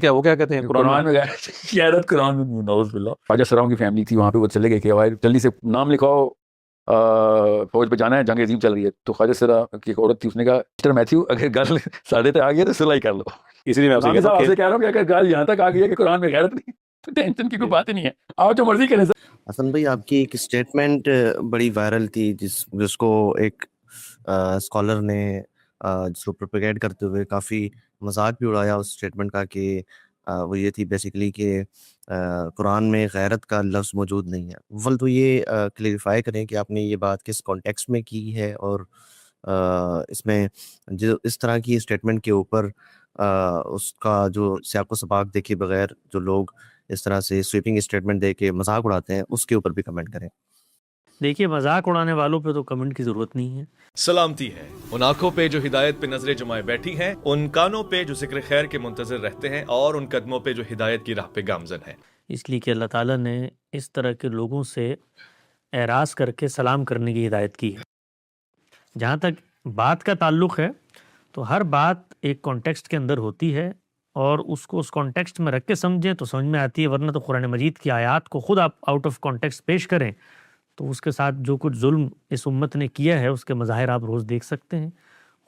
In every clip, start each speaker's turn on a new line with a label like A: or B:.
A: کیا وہ کیا کہتے ہیں
B: قرآن میں غیرت قرآن میں نعوذ باللہ. خواجہ سراؤں کی فیملی تھی وہاں پہ, وہ چلے گئے کہ بھائی جلدی سے نام لکھاؤ, فوج پہ جانا ہے, جنگ عظیم چل رہی ہے. تو خواجہ سرا کی ایک عورت تھی, اس نے کہا مسٹر میتھیو اگر گل ساڑھے تک آ گئی تو سلائی کر لو.
A: اسی لیے میں آپ سے
B: صاحب آپ
A: کہتا
B: سے کہہ رہا ہوں کہ اگر گل یہاں تک آ گئی ہے کہ قرآن میں غیرت نہیں تو ٹینشن کی کوئی بات ہی نہیں ہے, آپ جو مرضی کریں.
C: حسن بھائی آپ کی ایک اسٹیٹمنٹ بڑی وائرل تھی جس کو ایک اسکالر نے جس کو پروپیگیٹ کرتے ہوئے کافی مذاق بھی اڑایا اس اسٹیٹمنٹ کا, کہ وہ یہ تھی بیسیکلی کہ قرآن میں غیرت کا لفظ موجود نہیں ہے. اول تو یہ کلیریفائی کریں کہ آپ نے یہ بات کس کانٹیکسٹ میں کی ہے, اور اس میں جو اس طرح کی اسٹیٹمنٹ کے اوپر اس کا جو سیاق و سباق دیکھے بغیر جو لوگ اس طرح سے سویپنگ اسٹیٹمنٹ دے کے مذاق اڑاتے ہیں, اس کے اوپر بھی کمنٹ کریں.
D: دیکھیے مذاق اڑانے والوں پہ تو کمنٹ کی ضرورت نہیں ہے.
E: سلامتی ہے ان آنکھوں پہ جو ہدایت پہ نظریں جمائے بیٹھی ہیں, ان کانوں پہ جو ذکر خیر کے منتظر رہتے ہیں, اور ان قدموں پہ جو ہدایت کی راہ پہ گامزن ہیں.
D: اس لیے کہ اللہ تعالیٰ نے اس طرح کے لوگوں سے اعراض کر کے سلام کرنے کی ہدایت کی ہے. جہاں تک بات کا تعلق ہے تو ہر بات ایک کانٹیکسٹ کے اندر ہوتی ہے, اور اس کو اس کانٹیکسٹ میں رکھ کے سمجھیں تو سمجھ میں آتی ہے, ورنہ تو قرآن مجید کی آیات کو خود آپ آؤٹ آف کانٹیکسٹ پیش کریں تو اس کے ساتھ جو کچھ ظلم اس امت نے کیا ہے اس کے مظاہر آپ روز دیکھ سکتے ہیں.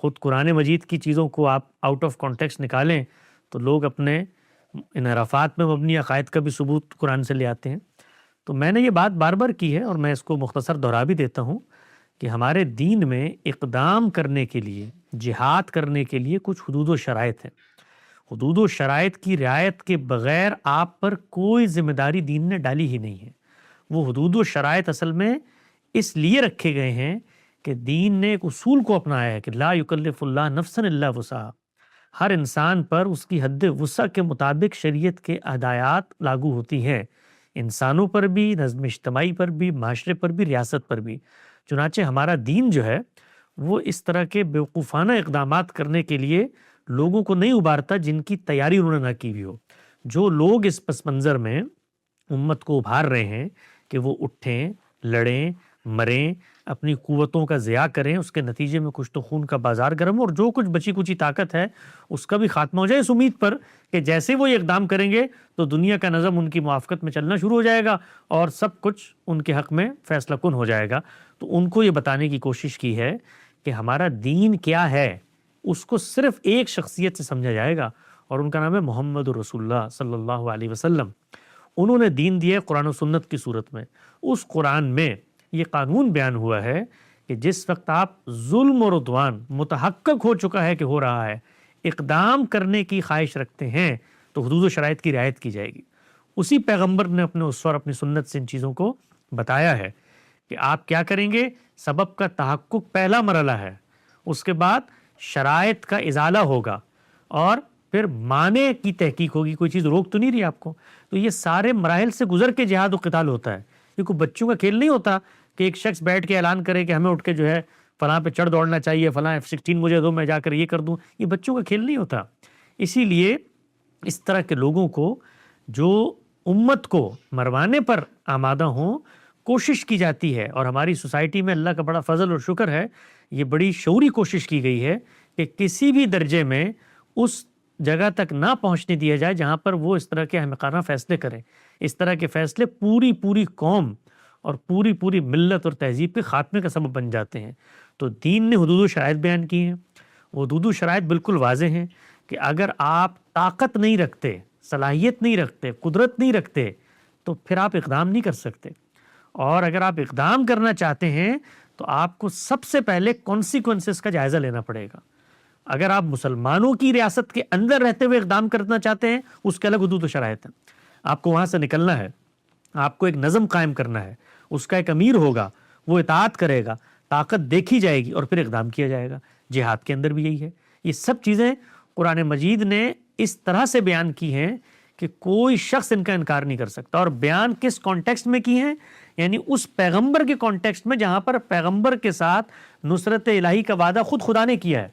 D: خود قرآن مجید کی چیزوں کو آپ آؤٹ آف کانٹیکسٹ نکالیں تو لوگ اپنے انحرافات میں مبنی عقائد کا بھی ثبوت قرآن سے لے آتے ہیں. تو میں نے یہ بات بار بار کی ہے, اور میں اس کو مختصر دہرا بھی دیتا ہوں کہ ہمارے دین میں اقدام کرنے کے لیے, جہاد کرنے کے لیے کچھ حدود و شرائط ہیں. حدود و شرائط کی رعایت کے بغیر آپ پر کوئی ذمہ داری دین نے ڈالی ہی نہیں ہے. وہ حدود و شرائط اصل میں اس لیے رکھے گئے ہیں کہ دین نے ایک اصول کو اپنایا ہے کہ لا یکلف اللہ نفسا الا وسعہا. ہر انسان پر اس کی حد وسع کے مطابق شریعت کے ہدایات لاگو ہوتی ہیں, انسانوں پر بھی, نظم اجتماعی پر بھی, معاشرے پر بھی, ریاست پر بھی. چنانچہ ہمارا دین جو ہے وہ اس طرح کے بیوقوفانہ اقدامات کرنے کے لیے لوگوں کو نہیں ابھارتا جن کی تیاری انہوں نے نہ کی ہوئی ہو. جو لوگ اس پس منظر میں امت کو ابھار رہے ہیں کہ وہ اٹھیں, لڑیں, مریں, اپنی قوتوں کا ضیاع کریں, اس کے نتیجے میں کچھ تو خون کا بازار گرم ہو, اور جو کچھ بچی کچی طاقت ہے اس کا بھی خاتمہ ہو جائے, اس امید پر کہ جیسے وہ یہ اقدام کریں گے تو دنیا کا نظم ان کی موافقت میں چلنا شروع ہو جائے گا اور سب کچھ ان کے حق میں فیصلہ کن ہو جائے گا. تو ان کو یہ بتانے کی کوشش کی ہے کہ ہمارا دین کیا ہے, اس کو صرف ایک شخصیت سے سمجھا جائے گا, اور ان کا نام ہے محمد رسول اللہ صلی اللہ علیہ وسلم. انہوں نے دین دیا قرآن و سنت کی صورت میں. اس قرآن میں یہ قانون بیان ہوا ہے کہ جس وقت آپ ظلم اور عدوان متحقق ہو چکا ہے کہ ہو رہا ہے, اقدام کرنے کی خواہش رکھتے ہیں تو حدود و شرائط کی رعایت کی جائے گی. اسی پیغمبر نے اپنے اسوہ اور اپنی سنت سے ان چیزوں کو بتایا ہے کہ آپ کیا کریں گے. سبب کا تحقق پہلا مرحلہ ہے, اس کے بعد شرائط کا ازالہ ہوگا, اور پھر معنی کی تحقیق ہوگی. کوئی چیز روک تو نہیں رہی آپ کو. تو یہ سارے مراحل سے گزر کے جہاد و قتال ہوتا ہے. یہ کوئی بچوں کا کھیل نہیں ہوتا کہ ایک شخص بیٹھ کے اعلان کرے کہ ہمیں اٹھ کے جو ہے فلاں پہ چڑھ دوڑنا چاہیے, فلاں F-16 مجھے دو, میں جا کر یہ کر دوں. یہ بچوں کا کھیل نہیں ہوتا. اسی لیے اس طرح کے لوگوں کو جو امت کو مروانے پر آمادہ ہوں کوشش کی جاتی ہے, اور ہماری سوسائٹی میں اللہ کا بڑا فضل اور شکر ہے, یہ بڑی شعوری کوشش کی گئی ہے کہ کسی بھی درجے میں اس جگہ تک نہ پہنچنے دیا جائے جہاں پر وہ اس طرح کے احمقانہ فیصلے کریں. اس طرح کے فیصلے پوری قوم اور پوری ملت اور تہذیب کے خاتمے کا سبب بن جاتے ہیں. تو دین نے حدود و شرائط بیان کی ہیں. وہ حدود و شرائط بالکل واضح ہیں کہ اگر آپ طاقت نہیں رکھتے, صلاحیت نہیں رکھتے, قدرت نہیں رکھتے تو پھر آپ اقدام نہیں کر سکتے. اور اگر آپ اقدام کرنا چاہتے ہیں تو آپ کو سب سے پہلے کانسیکوینسز کا جائزہ لینا پڑے گا. اگر آپ مسلمانوں کی ریاست کے اندر رہتے ہوئے اقدام کرنا چاہتے ہیں اس کے الگ حدود و شرائط ہیں. آپ کو وہاں سے نکلنا ہے, آپ کو ایک نظم قائم کرنا ہے, اس کا ایک امیر ہوگا, وہ اطاعت کرے گا, طاقت دیکھی جائے گی اور پھر اقدام کیا جائے گا. جہاد کے اندر بھی یہی ہے. یہ سب چیزیں قرآن مجید نے اس طرح سے بیان کی ہیں کہ کوئی شخص ان کا انکار نہیں کر سکتا. اور بیان کس کانٹیکسٹ میں کی ہیں, یعنی اس پیغمبر کے کانٹیکسٹ میں جہاں پر پیغمبر کے ساتھ نصرت الہی کا وعدہ خود خدا نے کیا ہے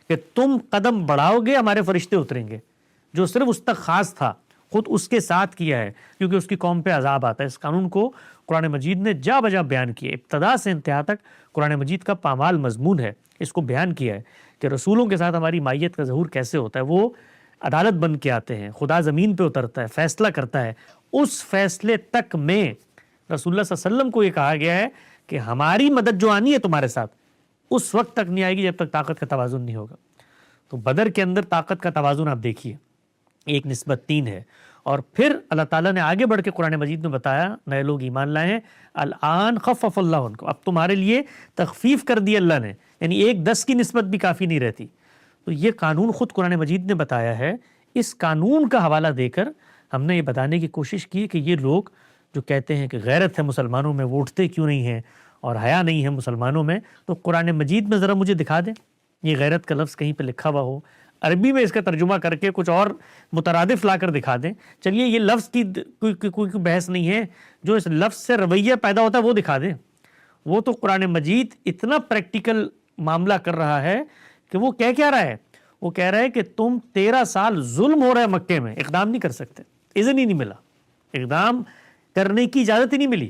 D: کہ تم قدم بڑھاؤ گے ہمارے فرشتے اتریں گے. جو صرف اس تک خاص تھا خود اس کے ساتھ کیا ہے, کیونکہ اس کی قوم پہ عذاب آتا ہے. اس قانون کو قرآن مجید نے جا بجا بیان کیا. ابتدا سے انتہا تک قرآن مجید کا پامال مضمون ہے. اس کو بیان کیا ہے کہ رسولوں کے ساتھ ہماری مائیت کا ظہور کیسے ہوتا ہے. وہ عدالت بن کے آتے ہیں, خدا زمین پہ اترتا ہے, فیصلہ کرتا ہے, اس فیصلے تک میں رسول اللہ صلی اللہ علیہ وسلم کو یہ کہا گیا ہے کہ ہماری مدد جو آنی ہے تمہارے ساتھ اس وقت تک نہیں آئے گی جب تک طاقت کا توازن نہیں ہوگا. تو بدر کے اندر طاقت کا توازن آپ دیکھیے 1:3 ہے. اور پھر اللہ تعالیٰ نے آگے بڑھ کے قرآن مجید میں بتایا, نئے لوگ ایمان لائے ہیں, الآن خفف اللہ عنکم, اب تمہارے لیے تخفیف کر دی اللہ نے, یعنی 1:10 کی نسبت بھی کافی نہیں رہتی. تو یہ قانون خود قرآن مجید نے بتایا ہے. اس قانون کا حوالہ دے کر ہم نے یہ بتانے کی کوشش کی کہ یہ لوگ جو کہتے ہیں کہ غیرت ہے مسلمانوں میں, وہ اٹھتے کیوں نہیں ہیں, اور حیا نہیں ہے مسلمانوں میں, تو قرآن مجید میں ذرا مجھے دکھا دیں یہ غیرت کا لفظ کہیں پہ لکھا ہوا ہو, عربی میں اس کا ترجمہ کر کے کچھ اور مترادف لا کر دکھا دیں. چلیے یہ لفظ کی کوئی بحث نہیں ہے, جو اس لفظ سے رویہ پیدا ہوتا ہے وہ دکھا دیں. وہ تو قرآن مجید اتنا پریکٹیکل معاملہ کر رہا ہے کہ وہ کیا رہا ہے, وہ کہہ رہا ہے کہ تم 13 سال ظلم ہو رہا ہے مکے میں, اقدام نہیں کر سکتے, اذن ہی نہیں ملا, اقدام کرنے کی اجازت ہی نہیں ملی.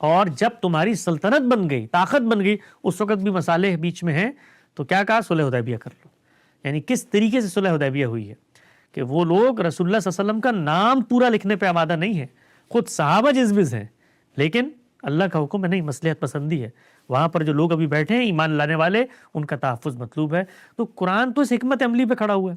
D: اور جب تمہاری سلطنت بن گئی, طاقت بن گئی, اس وقت بھی مسالے بیچ میں ہیں, تو کیا کہا, صلح حدیبیہ کر لو. یعنی کس طریقے سے صلح حدیبیہ ہوئی ہے کہ وہ لوگ رسول اللہ صلی اللہ علیہ وسلم کا نام پورا لکھنے پہ آمادہ نہیں ہے, خود صحابہ جزبز ہیں, لیکن اللہ کا حکم ہے نہیں, مصلحت پسندی ہے. وہاں پر جو لوگ ابھی بیٹھے ہیں ایمان لانے والے, ان کا تحفظ مطلوب ہے. تو قرآن تو اس حکمت عملی پہ کھڑا ہوا ہے,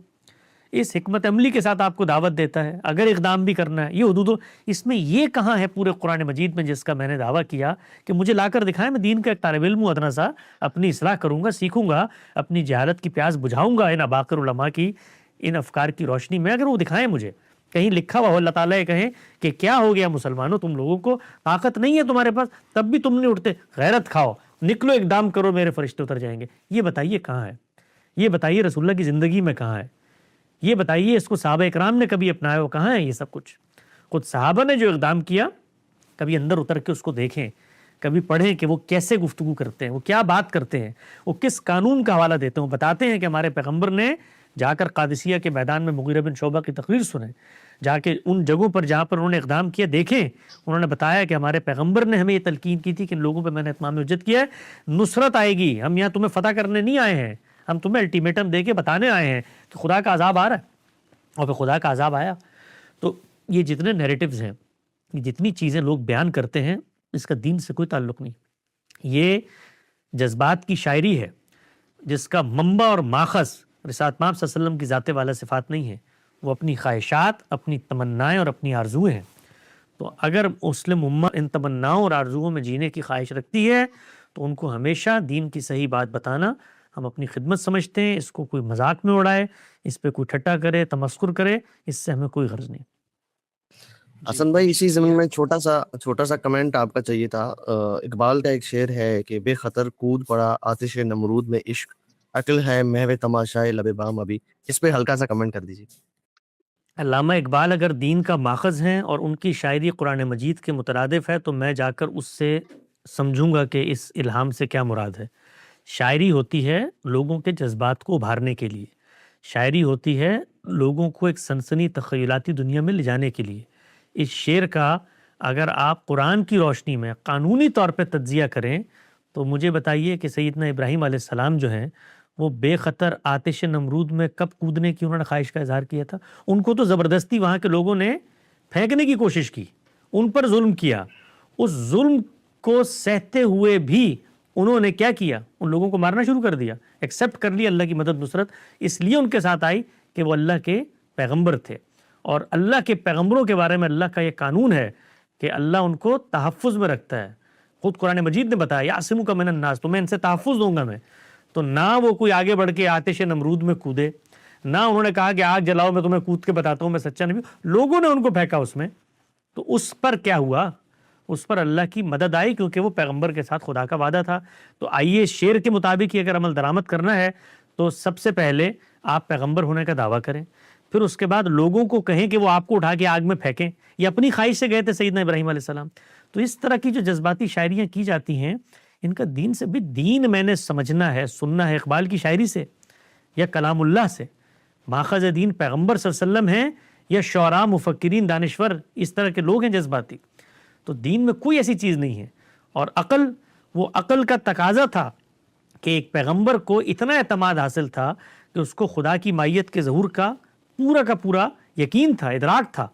D: اس حکمت عملی کے ساتھ آپ کو دعوت دیتا ہے. اگر اقدام بھی کرنا ہے, یہ حدود, اس میں یہ کہاں ہے پورے قرآن مجید میں جس کا میں نے دعویٰ کیا کہ مجھے لا کر دکھائیں, میں دین کا ایک طالب علم ہوں, ادنا سا اپنی اصلاح کروں گا, سیکھوں گا, اپنی جہالت کی پیاس بجھاؤں گا ان اباقر علماء کی ان افکار کی روشنی میں. اگر وہ دکھائیں مجھے, کہیں لکھا ہوا ہو, اللہ تعالیٰ یہ کہیں کہ کیا ہو گیا مسلمانوں, تم لوگوں کو طاقت نہیں ہے تمہارے پاس, تب بھی تم نہیں اٹھتے, غیرت کھاؤ, نکلو, اقدام کرو, میرے فرشتے اتر جائیں گے. یہ بتائیے کہاں ہے, یہ بتائیے رسول اللہ کی زندگی میں کہاں ہے, یہ بتائیے اس کو صحابہ اکرام نے کبھی اپنایا ہو, کہاں ہے یہ سب کچھ. خود صحابہ نے جو اقدام کیا, کبھی اندر اتر کے اس کو دیکھیں, کبھی پڑھیں کہ وہ کیسے گفتگو کرتے ہیں, وہ کیا بات کرتے ہیں, وہ کس قانون کا حوالہ دیتے ہیں. وہ بتاتے ہیں کہ ہمارے پیغمبر نے جا کر قادسیہ کے میدان میں مغیرہ بن شعبہ کی تقریر سنیں, جا کے ان جگہوں پر جہاں پر انہوں نے اقدام کیا دیکھیں. انہوں نے بتایا کہ ہمارے پیغمبر نے ہمیں یہ تلقین کی تھی کہ ان لوگوں پہ میں نے اتمام حجت کیا ہے, نصرت آئے گی, ہم یہاں تمہیں فتح کرنے نہیں آئے ہیں, ہم تمہیں الٹیمیٹم دے کے بتانے آئے ہیں کہ خدا کا عذاب آ رہا ہے. اور پھر خدا کا عذاب آیا. تو یہ جتنے نیریٹیوز ہیں, یہ جتنی چیزیں لوگ بیان کرتے ہیں, اس کا دین سے کوئی تعلق نہیں. یہ جذبات کی شاعری ہے جس کا منبع اور ماخذ رسالت مآب صلی اللہ علیہ وسلم کی ذات والا صفات نہیں ہے, وہ اپنی خواہشات, اپنی تمنائیں اور اپنی آرزویں ہیں. تو اگر مسلم امت ان تمناؤں اور آرزوؤں میں جینے کی خواہش رکھتی ہے تو ان کو ہمیشہ دین کی صحیح بات بتانا ہم اپنی خدمت سمجھتے ہیں. اس کو کوئی مذاق میں اڑائے, اس پہ کوئی ٹھٹا کرے, تمسخر کرے, اس سے ہمیں کوئی غرض نہیں.
C: حسن بھائی, اسی زمین میں چھوٹا سا کمنٹ آپ کا چاہیے تھا. اقبال کا ایک شعر ہے کہ بے خطر کود پڑا آتش نمرود میں عشق, عقل ہے محو تماشائے لب بام ابھی. اس پہ ہلکا سا کمنٹ کر دیجیے.
D: علامہ اقبال اگر دین کا ماخذ ہیں اور ان کی شاعری قرآن مجید کے مترادف ہے تو میں جا کر اس سے سمجھوں گا کہ اس الہام سے کیا مراد ہے. شاعری ہوتی ہے لوگوں کے جذبات کو ابھارنے کے لیے, شاعری ہوتی ہے لوگوں کو ایک سنسنی تخیلاتی دنیا میں لے جانے کے لیے. اس شعر کا اگر آپ قرآن کی روشنی میں قانونی طور پہ تجزیہ کریں تو مجھے بتائیے کہ سیدنا ابراہیم علیہ السلام جو ہیں وہ بے خطر آتش نمرود میں کب کودنے کی انہوں نے خواہش کا اظہار کیا تھا؟ ان کو تو زبردستی وہاں کے لوگوں نے پھینکنے کی کوشش کی, ان پر ظلم کیا. اس ظلم کو سہتے ہوئے بھی انہوں نے کیا کیا, ان لوگوں کو مارنا شروع کر دیا, ایکسیپٹ کر لیا اللہ کی مدد نصرت. اس لیے ان کے ساتھ آئی کہ وہ اللہ کے پیغمبر تھے, اور اللہ کے پیغمبروں کے بارے میں اللہ کا یہ قانون ہے کہ اللہ ان کو تحفظ میں رکھتا ہے. خود قرآن مجید نے بتایا یعصمک من الناس, تو میں ان سے تحفظ دوں گا میں. تو نہ وہ کوئی آگے بڑھ کے آتش نمرود میں کودے, نہ انہوں نے کہا کہ آگ جلاؤ میں تمہیں کود کے بتاتا ہوں میں سچا نبی ہوں. لوگوں نے ان کو پھینکا اس میں, تو اس پر کیا ہوا, اس پر اللہ کی مدد آئی کیونکہ وہ پیغمبر کے ساتھ خدا کا وعدہ تھا. تو آئیے شعر کے مطابق ہی اگر عمل درآمد کرنا ہے تو سب سے پہلے آپ پیغمبر ہونے کا دعویٰ کریں, پھر اس کے بعد لوگوں کو کہیں کہ وہ آپ کو اٹھا کے آگ میں پھینکیں. یہ اپنی خواہش سے گئے تھے سیدنا ابراہیم علیہ السلام. تو اس طرح کی جو جذباتی شاعریاں کی جاتی ہیں, ان کا دین سے بھی, دین میں نے سمجھنا ہے, سننا ہے اقبال کی شاعری سے یا کلام اللہ سے. ماخذ دین پیغمبر صلی اللہ علیہ وسلم ہیں یا شعراء, مفکرین, دانشور, اس طرح کے لوگ ہیں جذباتی. تو دین میں کوئی ایسی چیز نہیں ہے. اور عقل, وہ عقل کا تقاضا تھا کہ ایک پیغمبر کو اتنا اعتماد حاصل تھا کہ اس کو خدا کی مائیت کے ظہور کا پورا کا پورا یقین تھا، ادراک تھا،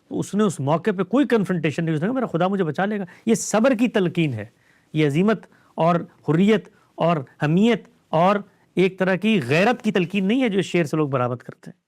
D: تو اس نے اس موقع پہ کوئی کنفرنٹیشن نہیں، اس نے کہا میرا خدا مجھے بچا لے گا. یہ صبر کی تلقین ہے، یہ عزیمت اور حریت اور حمیت اور ایک طرح کی غیرت کی تلقین نہیں ہے جو اس شعر سے لوگ برآمد کرتے ہیں.